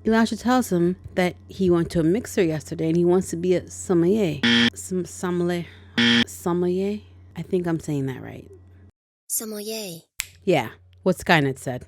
Elijah tells him that he went to a mixer yesterday and he wants to be a sommelier. Sommelier. Sommelier? I think I'm saying that right. Sommelier. Yeah, what Skynet said.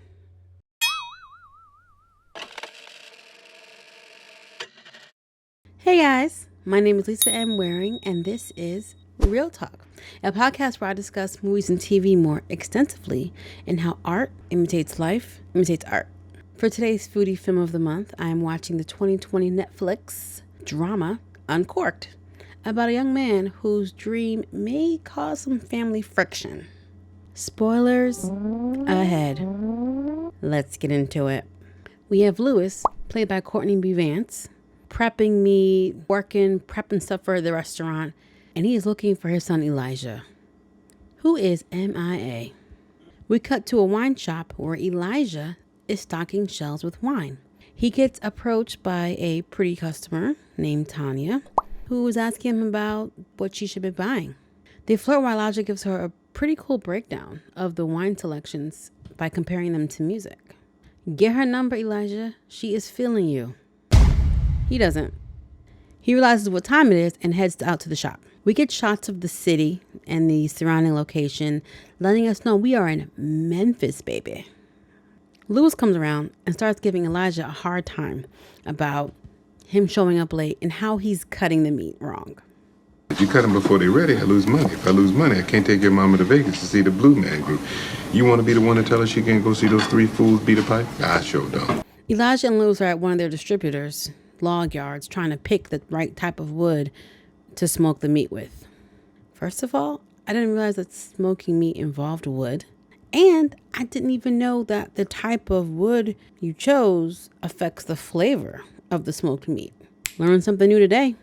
Hey guys, my name is Lisa M. Waring and this is Real Talk, a podcast where I discuss movies and TV more extensively and how art imitates life, imitates art. For today's foodie film of the month, I am watching the 2020 Netflix drama Uncorked, about a young man whose dream may cause some family friction. Spoilers ahead. Let's get into it. We have Lewis, played by Courtney B. Vance, prepping meat, prepping stuff for the restaurant, and he is looking for his son Elijah, who is MIA. We cut to a wine shop where Elijah is stocking shelves with wine. He gets approached by a pretty customer named Tanya, who is asking him about what she should be buying. They flirt while Elijah gives her a pretty cool breakdown of the wine selections by comparing them to music. Get her number, Elijah. She is feeling you. He doesn't. He realizes what time it is and heads out to the shop. We get shots of the city and the surrounding location, letting us know we are in Memphis, baby. Lewis comes around and starts giving Elijah a hard time about him showing up late and how he's cutting the meat wrong. If you cut them before they're ready, I lose money. If I lose money, I can't take your mama to Vegas to see the Blue Man Group. You want to be the one to tell her she can't go see those three fools beat a pipe? I sure don't. Elijah and Lewis are at one of their distributors' log yards trying to pick the right type of wood to smoke the meat with. First of all, I didn't realize that smoking meat involved wood. And I didn't even know that the type of wood you chose affects the flavor of the smoked meat. Learned something new today.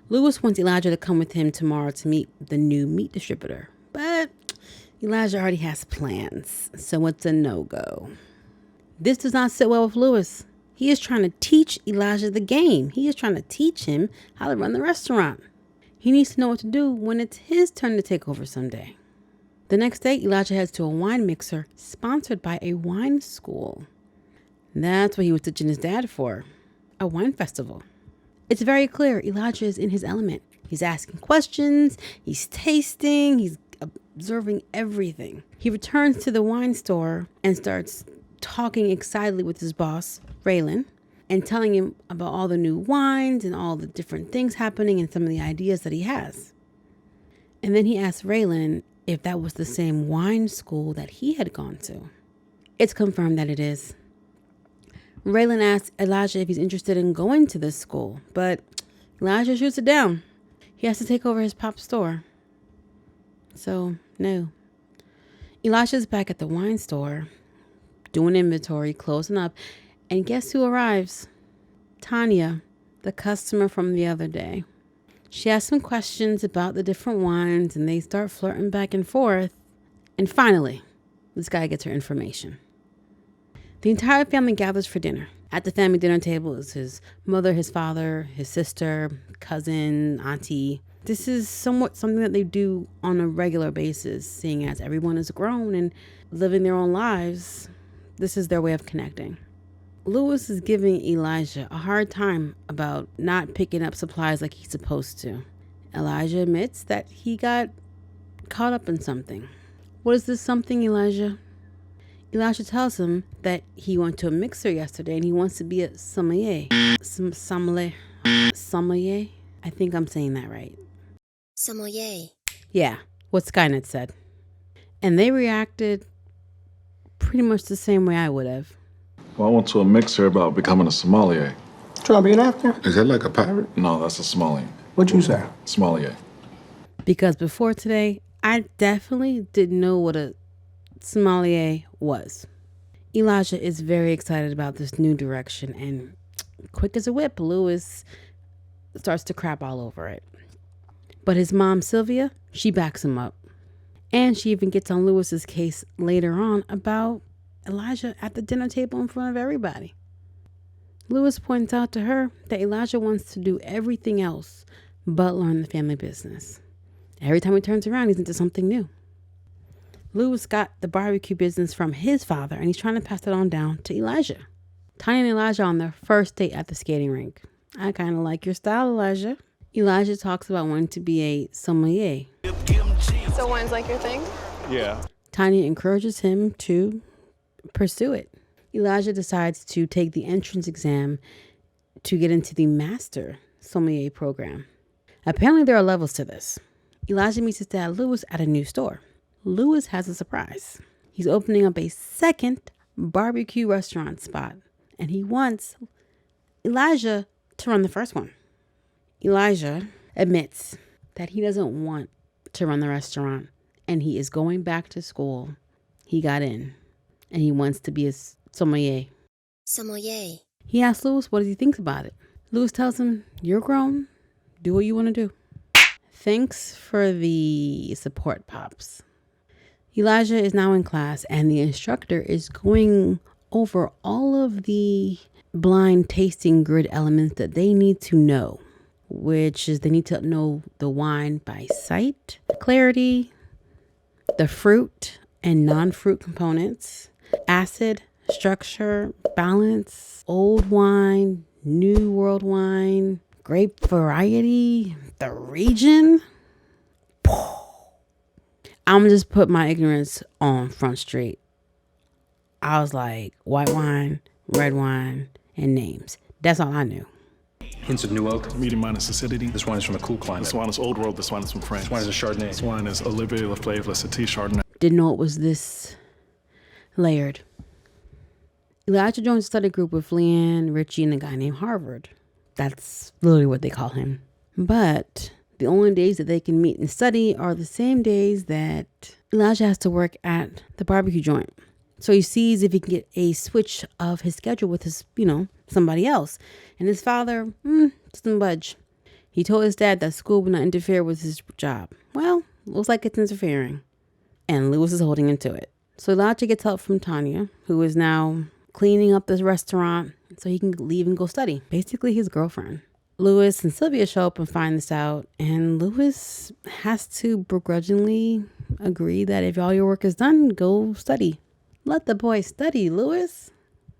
Lewis wants Elijah to come with him tomorrow to meet the new meat distributor, but Elijah already has plans, so it's a no-go. This does not sit well with Lewis. He is trying to teach Elijah the game. He is trying to teach him how to run the restaurant. He needs to know what to do when it's his turn to take over someday. The next day, Elijah heads to a wine mixer sponsored by a wine school. That's what he was teaching his dad for, a wine festival. It's very clear Elijah is in his element. He's asking questions, he's tasting, he's observing everything. He returns to the wine store and starts talking excitedly with his boss, Raylan, and telling him about all the new wines and all the different things happening and some of the ideas that he has. And then he asks Raylan if that was the same wine school that he had gone to. It's confirmed that it is. Raylan asks Elijah if he's interested in going to this school, but Elijah shoots it down. He has to take over his pop's store. So, no. Elijah's back at the wine store, doing inventory, closing up, and guess who arrives? Tanya, the customer from the other day. She asks some questions about the different wines, and they start flirting back and forth. And finally, this guy gets her information. The entire family gathers for dinner. At the family dinner table is his mother, his father, his sister, cousin, auntie. This is somewhat something that they do on a regular basis, seeing as everyone is grown and living their own lives. This is their way of connecting. Lewis is giving Elijah a hard time about not picking up supplies like he's supposed to. Elijah admits that he got caught up in something. What is this something, Elijah? Elijah tells him that he went to a mixer yesterday and he wants to be a sommelier. Sommelier. Sommelier? I think I'm saying that right. Sommelier. Yeah, what Skynet said. And they reacted pretty much the same way I would have. Well, I went to a mixer about becoming a sommelier. Trying to be an actor? Is that like a pirate? No, that's a sommelier. What'd you say? Sommelier. Because before today, I definitely didn't know what a sommelier was. Elijah is very excited about this new direction, and quick as a whip, Lewis starts to crap all over it. But his mom, Sylvia, she backs him up. And she even gets on Lewis's case later on about Elijah at the dinner table in front of everybody. Lewis points out to her that Elijah wants to do everything else but learn the family business. Every time he turns around, he's into something new. Lewis got the barbecue business from his father, and he's trying to pass that on down to Elijah. Tanya and Elijah are on their first date at the skating rink. I kind of like your style, Elijah. Elijah talks about wanting to be a sommelier. So wine's like your thing? Yeah. Tanya encourages him to pursue it. Elijah decides to take the entrance exam to get into the master sommelier program. Apparently there are levels to this. Elijah meets his dad Lewis at a new store. Lewis has a surprise. He's opening up a second barbecue restaurant spot, and he wants Elijah to run the first one. Elijah admits that he doesn't want to run the restaurant, and he is going back to school. He got in, and he wants to be a sommelier. Sommelier. He asks Lewis what he thinks about it. Lewis tells him, "You're grown. Do what you want to do." Thanks for the support, Pops. Elijah is now in class, and the instructor is going over all of the blind tasting grid elements that they need to know, which is they need to know the wine by sight, clarity, the fruit and non-fruit components, acid, structure, balance, old wine, new world wine, grape variety, the region. I'm gonna just put my ignorance on Front Street. I was like, white wine, red wine, and names. That's all I knew. Hints of new oak. Medium minus acidity. This wine is from a cool climate. This wine is old world. This wine is from France. This wine is a Chardonnay. This wine is Olivier Leflaive Lecetis Chardonnay. Didn't know it was this layered. Elijah joins a study group with Leanne, Richie, and a guy named Harvard. That's literally what they call him. But the only days that they can meet and study are the same days that Elijah has to work at the barbecue joint. So he sees if he can get a switch of his schedule with his, somebody else. And his father, doesn't budge. He told his dad that school would not interfere with his job. Well, looks like it's interfering. And Lewis is holding into it. So Elijah gets help from Tanya, who is now cleaning up this restaurant so he can leave and go study. Basically his girlfriend. Lewis and Sylvia show up and find this out, and Lewis has to begrudgingly agree that if all your work is done, go study. Let the boy study, Lewis.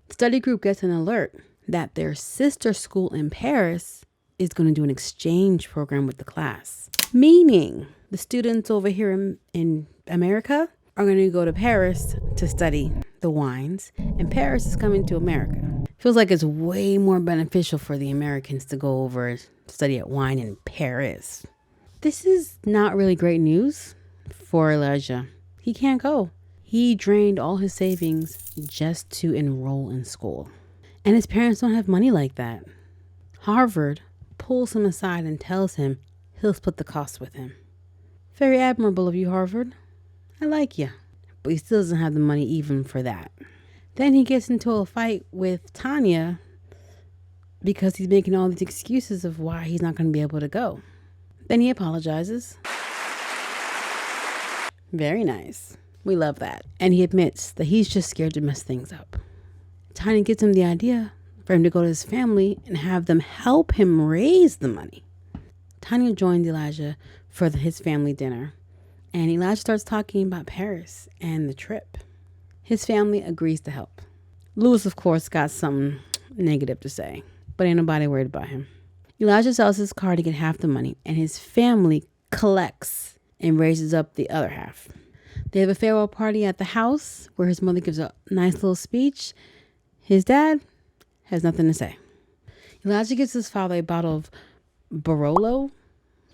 The study group gets an alert that their sister school in Paris is going to do an exchange program with the class. Meaning the students over here in America are going to go to Paris to study the wines, and Paris is coming to America. Feels like it's way more beneficial for the Americans to go over to study at wine in Paris. This is not really great news for Elijah. He can't go. He drained all his savings just to enroll in school. And his parents don't have money like that. Harvard pulls him aside and tells him he'll split the cost with him. Very admirable of you, Harvard. I like you. But he still doesn't have the money even for that. Then he gets into a fight with Tanya because he's making all these excuses of why he's not going to be able to go. Then he apologizes. Very nice. We love that. And he admits that he's just scared to mess things up. Tanya gives him the idea for him to go to his family and have them help him raise the money. Tanya joins Elijah for his family dinner. And Elijah starts talking about Paris and the trip. His family agrees to help. Lewis, of course, got something negative to say, but ain't nobody worried about him. Elijah sells his car to get half the money, and his family collects and raises up the other half. They have a farewell party at the house where his mother gives a nice little speech. His dad has nothing to say. Elijah gives his father a bottle of Barolo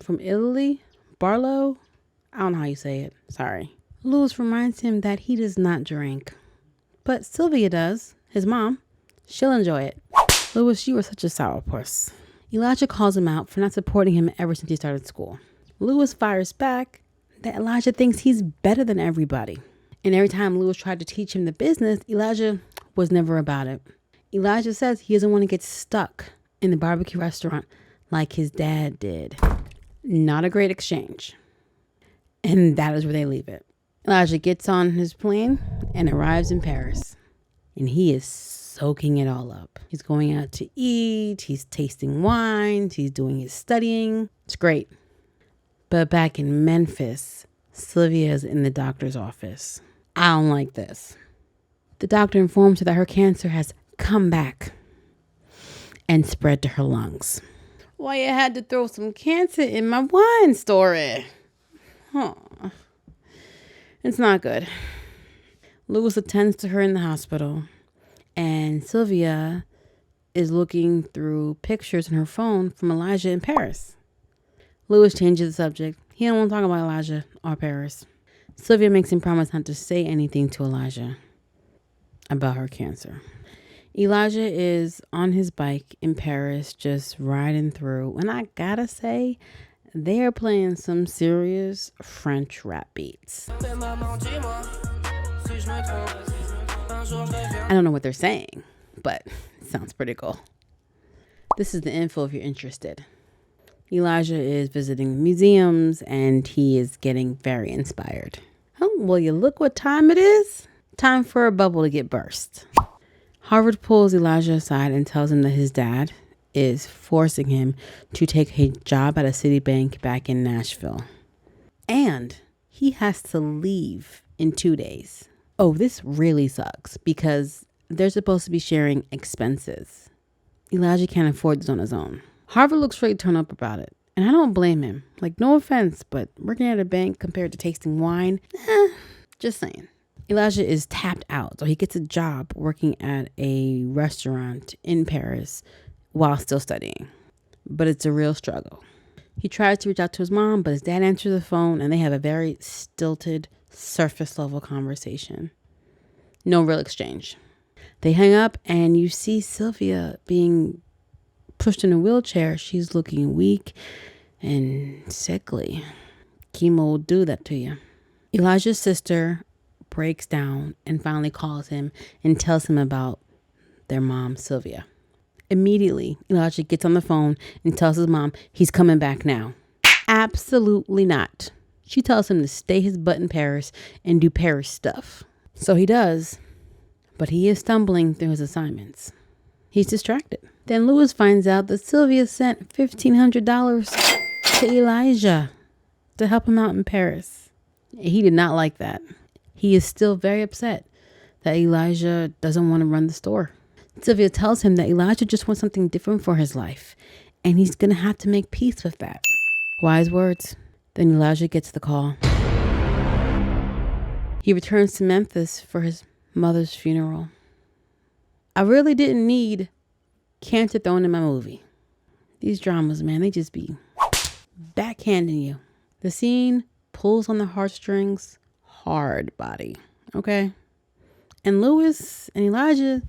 from Italy. Barlow? I don't know how you say it. Sorry. Lewis reminds him that he does not drink. But Sylvia does. His mom. She'll enjoy it. Lewis, you are such a sourpuss. Elijah calls him out for not supporting him ever since he started school. Lewis fires back that Elijah thinks he's better than everybody. And every time Lewis tried to teach him the business, Elijah was never about it. Elijah says he doesn't want to get stuck in the barbecue restaurant like his dad did. Not a great exchange. And that is where they leave it. Elijah gets on his plane and arrives in Paris. And he is soaking it all up. He's going out to eat. He's tasting wines. He's doing his studying. It's great. But back in Memphis, Sylvia is in the doctor's office. I don't like this. The doctor informs her that her cancer has come back and spread to her lungs. Why you had to throw some cancer in my wine story? Huh. It's not good. Louis attends to her in the hospital, and Sylvia is looking through pictures on her phone from Elijah in Paris. Louis changes the subject. He don't want to talk about Elijah or Paris. Sylvia makes him promise not to say anything to Elijah about her cancer. Elijah is on his bike in Paris, just riding through. And I gotta say, they're playing some serious French rap beats. I don't know what they're saying, but it sounds pretty cool. This is the info if you're interested. Elijah is visiting museums and he is getting very inspired. Oh, well, you look what time it is. Time for a bubble to get burst. Harvard pulls Elijah aside and tells him that his dad is forcing him to take a job at a Citibank back in Nashville. And he has to leave in 2 days. Oh, this really sucks because they're supposed to be sharing expenses. Elijah can't afford this on his own. Harvard looks straight torn up about it. And I don't blame him. Like, no offense, but working at a bank compared to tasting wine, just saying. Elijah is tapped out, so he gets a job working at a restaurant in Paris while still studying. But it's a real struggle. He tries to reach out to his mom, but his dad answers the phone and they have a very stilted, surface level conversation. No real exchange. They hang up and you see Sylvia being pushed in a wheelchair. She's looking weak and sickly. Chemo will do that to you. Elijah's sister breaks down and finally calls him and tells him about their mom, Sylvia. Immediately, Elijah gets on the phone and tells his mom he's coming back now. Absolutely not. She tells him to stay his butt in Paris and do Paris stuff. So he does, but he is stumbling through his assignments. He's distracted. Then Louis finds out that Sylvia sent $1,500 to Elijah to help him out in Paris. He did not like that. He is still very upset that Elijah doesn't want to run the store. Sylvia tells him that Elijah just wants something different for his life, and he's going to have to make peace with that. Wise words. Then Elijah gets the call. He returns to Memphis for his mother's funeral. I really didn't need cancer thrown in my movie. These dramas, man, they just be backhanding you. The scene pulls on the heartstrings hard, body. Okay? And Louis and Elijah,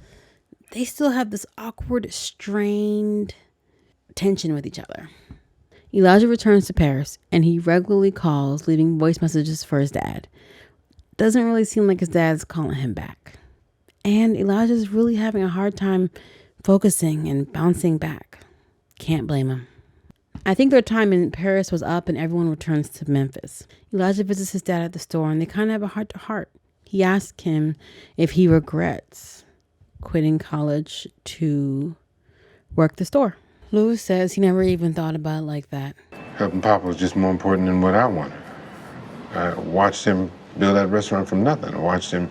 they still have this awkward, strained tension with each other. Elijah returns to Paris and he regularly calls, leaving voice messages for his dad. Doesn't really seem like his dad's calling him back. And Elijah's really having a hard time focusing and bouncing back. Can't blame him. I think their time in Paris was up and everyone returns to Memphis. Elijah visits his dad at the store and they kind of have a heart-to-heart. He asks him if he regrets quitting college to work the store. Louis says he never even thought about it like that. Helping Papa was just more important than what I wanted. I watched him build that restaurant from nothing. I watched him.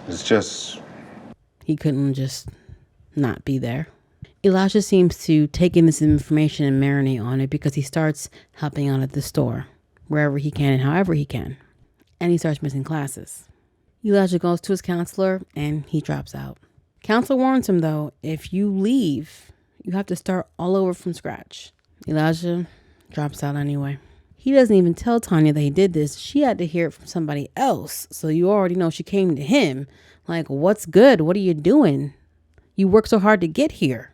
It's just... He couldn't just not be there. Elijah seems to take in this information and marinate on it because he starts helping out at the store, wherever he can and however he can. And he starts missing classes. Elijah goes to his counselor and he drops out. Counselor warns him, though, if you leave, you have to start all over from scratch. Elijah drops out anyway. He doesn't even tell Tanya that he did this. She had to hear it from somebody else. So you already know she came to him. Like, what's good? What are you doing? You worked so hard to get here.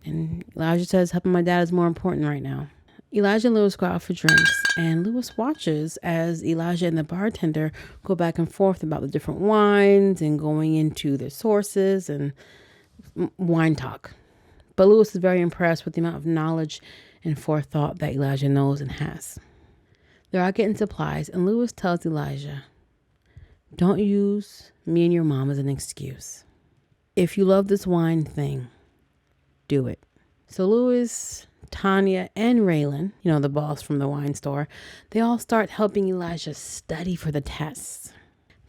And Elijah says helping my dad is more important right now. Elijah and Louis go out for drinks. And Louis watches as Elijah and the bartender go back and forth about the different wines and going into their sources and wine talk. But Louis is very impressed with the amount of knowledge and forethought that Elijah knows and has. They're out getting supplies, and Louis tells Elijah, don't use me and your mom as an excuse. If you love this wine thing, do it. So Louis, Tanya, and Raylan, the boss from the wine store, they all start helping Elijah study for the tests.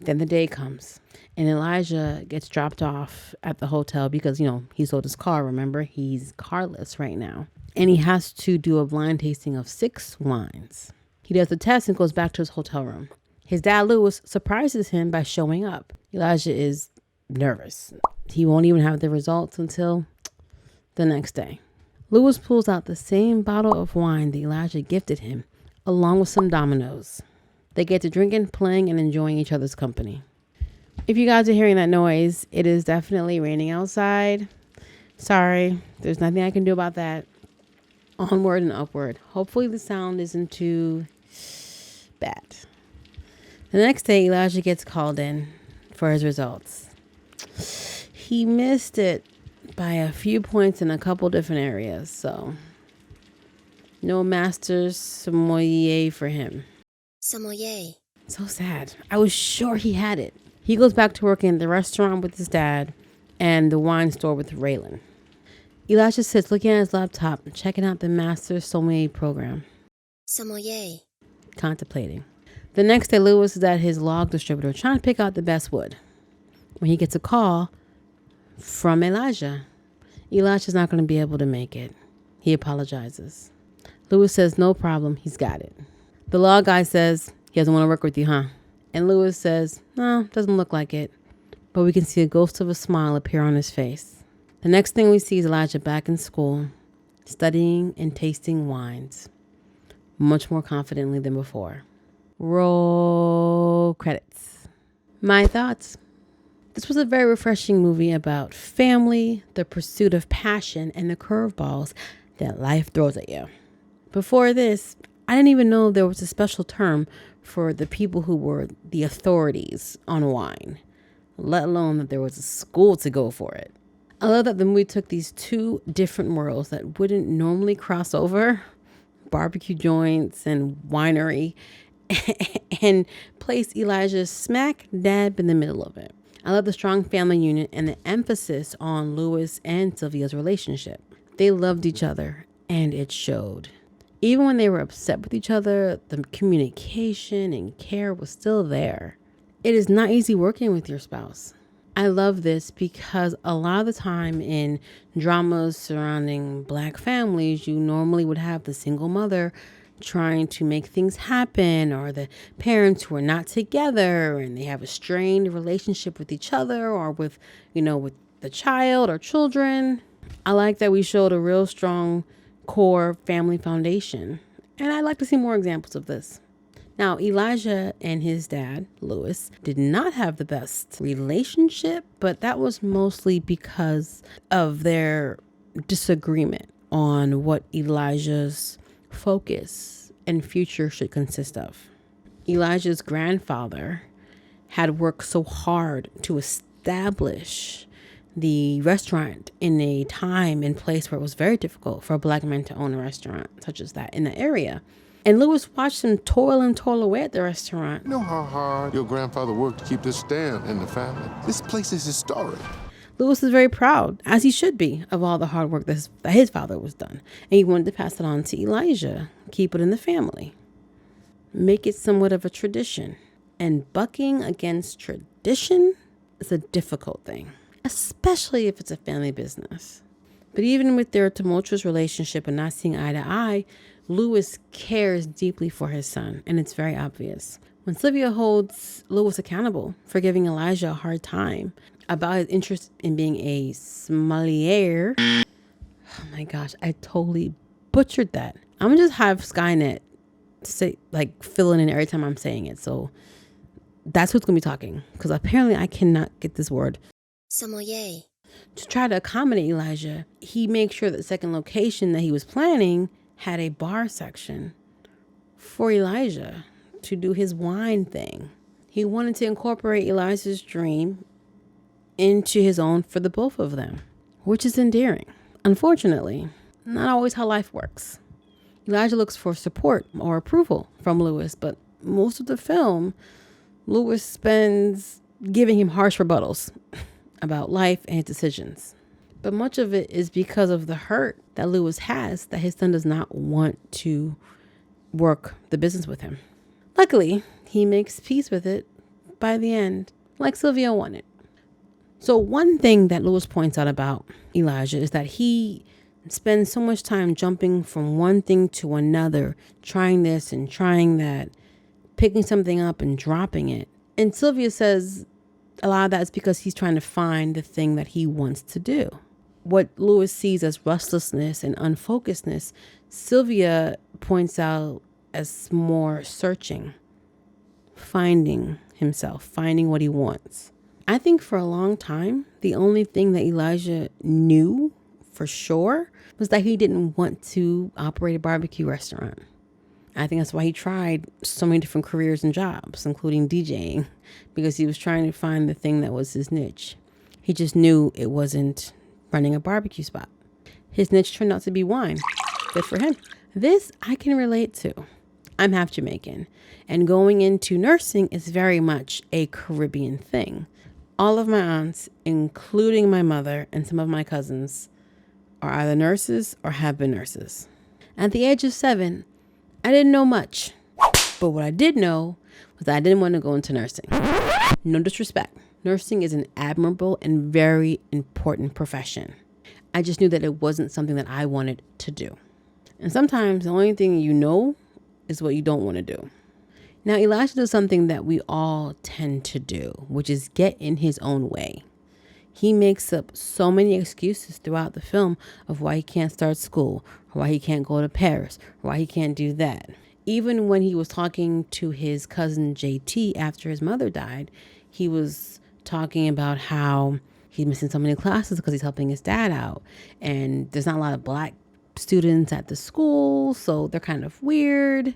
Then the day comes and Elijah gets dropped off at the hotel because, he sold his car. Remember, he's carless right now. And he has to do a blind tasting of 6 wines. He does the test and goes back to his hotel room. His dad, Lewis, surprises him by showing up. Elijah is nervous. He won't even have the results until the next day. Lewis pulls out the same bottle of wine that Elijah gifted him, along with some dominoes. They get to drinking, playing, and enjoying each other's company. If you guys are hearing that noise, it is definitely raining outside. Sorry, there's nothing I can do about that. Onward and upward. Hopefully the sound isn't too bad. The next day, Elijah gets called in for his results. He missed it by a few points in a couple different areas, so no master's sommelier for him. Sommelier. So sad. I was sure he had it. He goes back to working at the restaurant with his dad and the wine store with Raylan. Elijah sits looking at his laptop, checking out the master's sommelier program. Sommelier. Contemplating. The next day, Lewis is at his log distributor trying to pick out the best wood when he gets a call from Elijah. Elijah's not going to be able to make it. He apologizes. Lewis says no problem, he's got it. The log guy says he doesn't want to work with you, huh? And Lewis says, no, doesn't look like it. But we can see a ghost of a smile appear on his face. The next thing we see is Elijah back in school, studying and tasting wines, much more confidently than before. Roll credits. My thoughts. This was a very refreshing movie about family, the pursuit of passion, and the curveballs that life throws at you. Before this, I didn't even know there was a special term for the people who were the authorities on wine, let alone that there was a school to go for it. I love that the movie took these two different worlds that wouldn't normally cross over, barbecue joints and winery, and placed Elijah smack dab in the middle of it. I love the strong family unit and the emphasis on Lewis and Sylvia's relationship. They loved each other, and it showed. Even when they were upset with each other, the communication and care was still there. It is not easy working with your spouse. I love this because a lot of the time in dramas surrounding Black families, you normally would have the single mother trying to make things happen, or the parents who are not together and they have a strained relationship with each other or with the child or children. I like that we showed a real strong core family foundation, and I'd like to see more examples of this. Now, Elijah and his dad, Lewis, did not have the best relationship, but that was mostly because of their disagreement on what Elijah's focus and future should consist of. Elijah's grandfather had worked so hard to establish the restaurant in a time and place where it was very difficult for a Black man to own a restaurant such as that in the area. And Lewis watched him toil away at the restaurant. You know how hard your grandfather worked to keep this stand in the family? This place is historic. Lewis is very proud, as he should be, of all the hard work that his father was done. And he wanted to pass it on to Elijah, keep it in the family, make it somewhat of a tradition. And bucking against tradition is a difficult thing, especially if it's a family business. But even with their tumultuous relationship and not seeing eye to eye, Lewis cares deeply for his son, and it's very obvious. When Sylvia holds Lewis accountable for giving Elijah a hard time about his interest in being a sommelier, oh my gosh, I totally butchered that. I'm gonna just have Skynet say, fill it in every time I'm saying it. So that's who's gonna be talking, because apparently I cannot get this word. Sommelier. To try to accommodate Elijah, he made sure that the second location that he was planning had a bar section for Elijah to do his wine thing. He wanted to incorporate Elijah's dream into his own for the both of them, which is endearing. Unfortunately, not always how life works. Elijah looks for support or approval from Lewis, but most of the film, Lewis spends giving him harsh rebuttals about life and his decisions. But much of it is because of the hurt that Lewis has that his son does not want to work the business with him. Luckily, he makes peace with it by the end, like Sylvia wanted. So one thing that Lewis points out about Elijah is that he spends so much time jumping from one thing to another, trying this and trying that, picking something up and dropping it. And Sylvia says a lot of that is because he's trying to find the thing that he wants to do. What Lewis sees as restlessness and unfocusedness, Sylvia points out as more searching, finding himself, finding what he wants. I think for a long time, the only thing that Elijah knew for sure was that he didn't want to operate a barbecue restaurant. I think that's why he tried so many different careers and jobs, including DJing, because he was trying to find the thing that was his niche. He just knew it wasn't running a barbecue spot. His niche turned out to be wine. Good for him. This I can relate to. I'm half Jamaican, and going into nursing is very much a Caribbean thing. All of my aunts, including my mother and some of my cousins, are either nurses or have been nurses. At the age of 7, I didn't know much, but what I did know was that I didn't want to go into nursing. No disrespect. Nursing is an admirable and very important profession. I just knew that it wasn't something that I wanted to do. And sometimes the only thing you know is what you don't want to do. Now, Elijah does something that we all tend to do, which is get in his own way. He makes up so many excuses throughout the film of why he can't start school, or why he can't go to Paris, or why he can't do that. Even when he was talking to his cousin JT after his mother died, he was talking about how he's missing so many classes because he's helping his dad out. And there's not a lot of black students at the school, so they're kind of weird.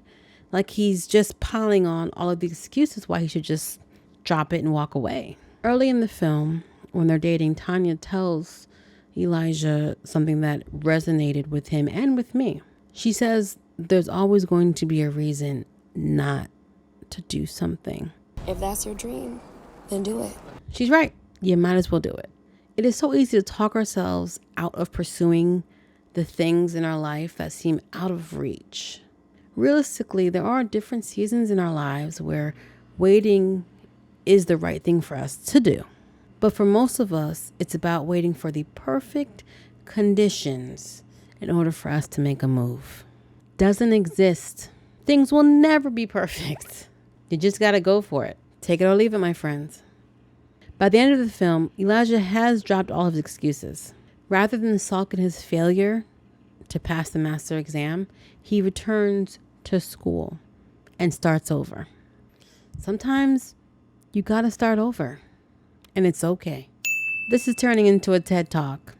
Like he's just piling on all of the excuses why he should just drop it and walk away. Early in the film, when they're dating, Tanya tells Elijah something that resonated with him and with me. She says, there's always going to be a reason not to do something. If that's your dream, then do it. She's right. You might as well do it. It is so easy to talk ourselves out of pursuing the things in our life that seem out of reach. Realistically, there are different seasons in our lives where waiting is the right thing for us to do. But for most of us, it's about waiting for the perfect conditions in order for us to make a move. Doesn't exist. Things will never be perfect. You just got to go for it. Take it or leave it, my friends. By the end of the film, Elijah has dropped all of his excuses. Rather than sulk in his failure to pass the master exam, he returns to school and starts over. Sometimes you got to start over. And it's okay. This is turning into a TED Talk.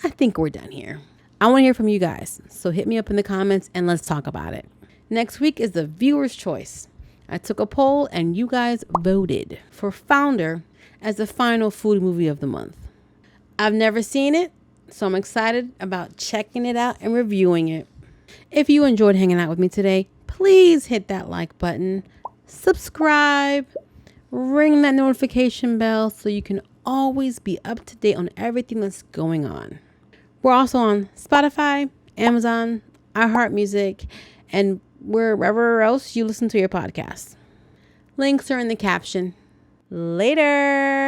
I think we're done here. I want to hear from you guys, so hit me up in the comments and let's talk about it. Next week is the viewer's choice. I took a poll and you guys voted for Founder as the final food movie of the month. I've never seen it, so I'm excited about checking it out and reviewing it. If you enjoyed hanging out with me today, please hit that like button, subscribe, ring that notification bell so you can always be up to date on everything that's going on. We're also on Spotify, Amazon, iHeart Music, and wherever else you listen to your podcasts. Links are in the caption. Later.